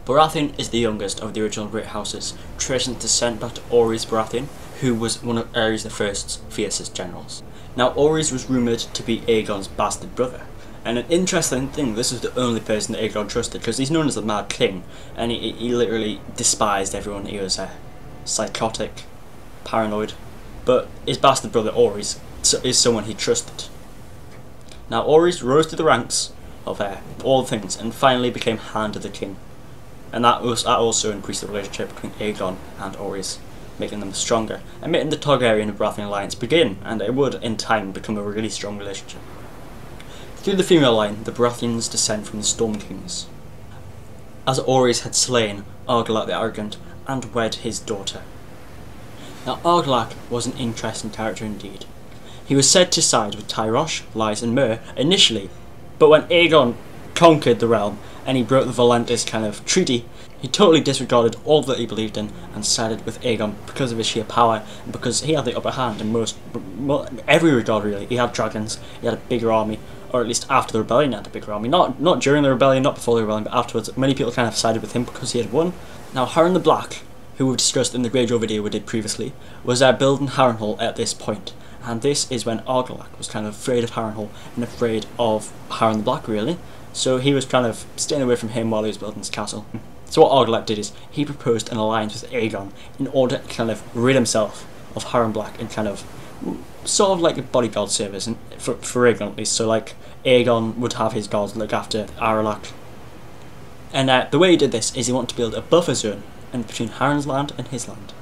Baratheon is the youngest of the original great houses, tracing descent back to Orys Baratheon, who was one of Aerys I's fiercest generals. Now Orys was rumoured to be Aegon's bastard brother, and an interesting thing, this was the only person that Aegon trusted, because he's known as the Mad King, and he literally despised everyone. He was psychotic, paranoid, but his bastard brother Orys is someone he trusted. Now Orys rose to the ranks of all things, and finally became Hand of the King. And that also increased the relationship between Aegon and Orys, making them stronger, and making the Targaryen and Baratheon alliance begin, and it would, in time, become a really strong relationship. Through the female line, the Baratheons descend from the Storm Kings, as Orys had slain Argilac the Arrogant and wed his daughter. Now Argilac was an interesting character indeed. He was said to side with Tyrosh, Lys and Myr initially, but when Aegon conquered the realm and he broke the Volantis kind of treaty, he totally disregarded all that he believed in and sided with Aegon because of his sheer power and because he had the upper hand in every regard really. He had dragons, he had a bigger army, or at least after the rebellion he had a bigger army. Not during the rebellion, not before the rebellion, but afterwards. Many people kind of sided with him because he had won. Now Harren the Black, who we've discussed in the Greyjoy video we did previously, was building Harrenhal at this point. And this is when Argilac was kind of afraid of Harrenhal and afraid of Harren the Black really. So he was kind of staying away from him while he was building his castle. So what Argilac did is he proposed an alliance with Aegon in order to kind of rid himself of Harren Black and kind of sort of like a bodyguard service for Aegon at least. So like Aegon would have his guards look after Argilac. And the way he did this is he wanted to build a buffer zone in between Harren's land and his land.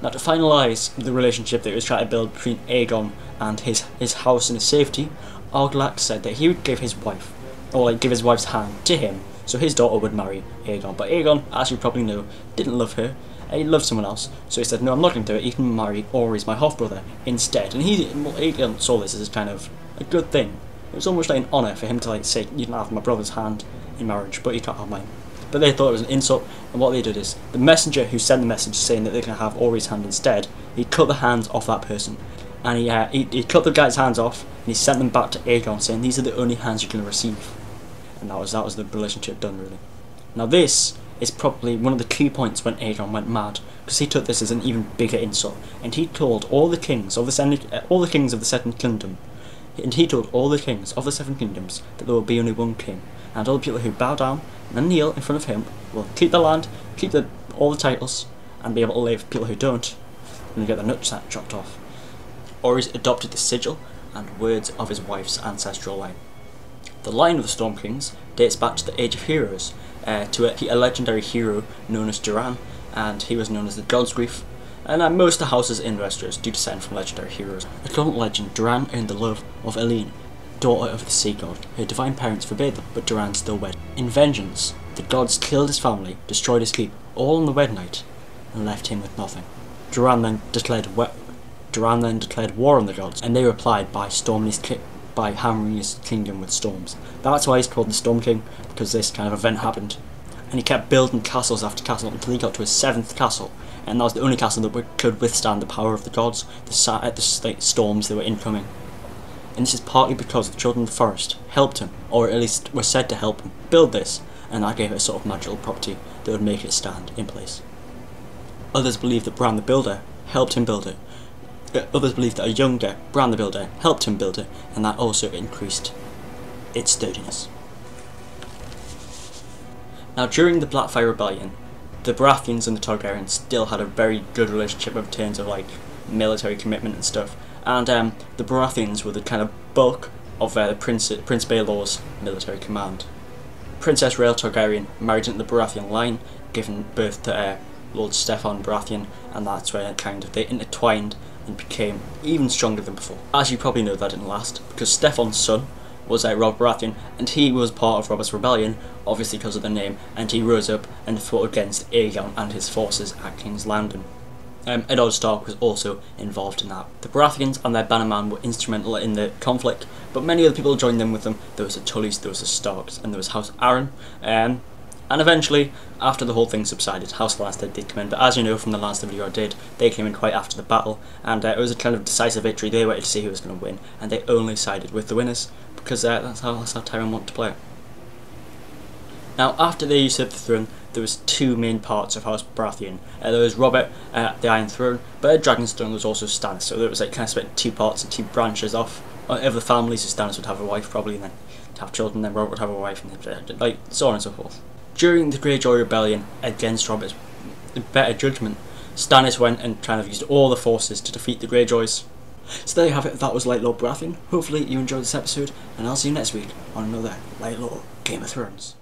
Now to finalise the relationship that he was trying to build between Aegon and his house and his safety, Argilac said that he would give his wife, or like give his wife's hand to him, so his daughter would marry Aegon. But Aegon, as you probably know, didn't love her, he loved someone else, so he said, no, I'm not going to do it, you can marry Orys, my half-brother, instead. And Aegon saw this as kind of a good thing. It was almost like an honour for him to like say, you can have my brother's hand in marriage, but you can't have mine. But they thought it was an insult, and what they did is, the messenger who sent the message saying that they can have Orys' hand instead, he cut the hands off that person. And he cut the guy's hands off, and he sent them back to Aegon saying, these are the only hands you can receive. And that was the relationship done really. Now this is probably one of the key points when Aegon went mad, because he took this as an even bigger insult, and he told all the kings of the Seven Kingdoms, and he told all the kings of the Seven Kingdoms that there will be only one king, and all the people who bow down and kneel in front of him will keep the land, keep all the titles, and be able to live. People who don't, and get their nuts chopped off. Orys adopted the sigil and words of his wife's ancestral line. The line of the Storm Kings dates back to the Age of Heroes, to a legendary hero known as Duran, and he was known as the God's Grief. And most of the houses in Westeros do descend from legendary heroes. According to legend, Duran earned the love of Eline, daughter of the sea god. Her divine parents forbade them, but Duran still wed. In vengeance, the gods killed his family, destroyed his keep, all on the wed night, and left him with nothing. Duran then declared war on the gods, and they replied by hammering his kingdom with storms. That's why he's called the Storm King, because this kind of event happened. And he kept building castles after castle until he got to his 7th castle, and that was the only castle that could withstand the power of the gods, the storms that were incoming. And this is partly because the Children of the Forest helped him, or at least were said to help him, build this, and that gave it a sort of magical property that would make it stand in place. Others believe that Bran the Builder helped him build it. Others believe that a younger Bran the Builder helped him build it, and that also increased its sturdiness. Now during the Blackfire Rebellion, the Baratheons and the Targaryens still had a very good relationship in terms of like military commitment and stuff, and the Baratheons were the kind of bulk of Prince Baelor's military command. Princess Rhael Targaryen married into the Baratheon line, giving birth to Lord Steffon Baratheon, and that's where they intertwined and became even stronger than before. As you probably know, that didn't last, because Steffon's son was Robb Baratheon, and he was part of Robert's rebellion, obviously because of the name, and he rose up and fought against Aegon and his forces at King's Landing. Eddard Stark was also involved in that. The Baratheons and their bannerman were instrumental in the conflict, but many other people joined in with them. There was the Tullys, there was the Starks, and there was House Arryn. And eventually, after the whole thing subsided, House Lannister did come in, but as you know from the last video I did, they came in quite after the battle, and it was a kind of decisive victory. They waited to see who was going to win, and they only sided with the winners, because that's how Tyrion wanted to play it. Now, after they usurped the throne, there was two main parts of House Baratheon. There was Robert at the Iron Throne, but at Dragonstone there was also Stannis, so there was like kind of split two parts and two branches off. Of the families, so Stannis would have a wife probably, and then have children, then Robert would have a wife, and like so on and so forth. During the Greyjoy rebellion against Robert's better judgment, Stannis went and kind of used all the forces to defeat the Greyjoys. So there you have it, that was Light Lord Baratheon. Hopefully you enjoyed this episode, and I'll see you next week on another Light Lord Game of Thrones.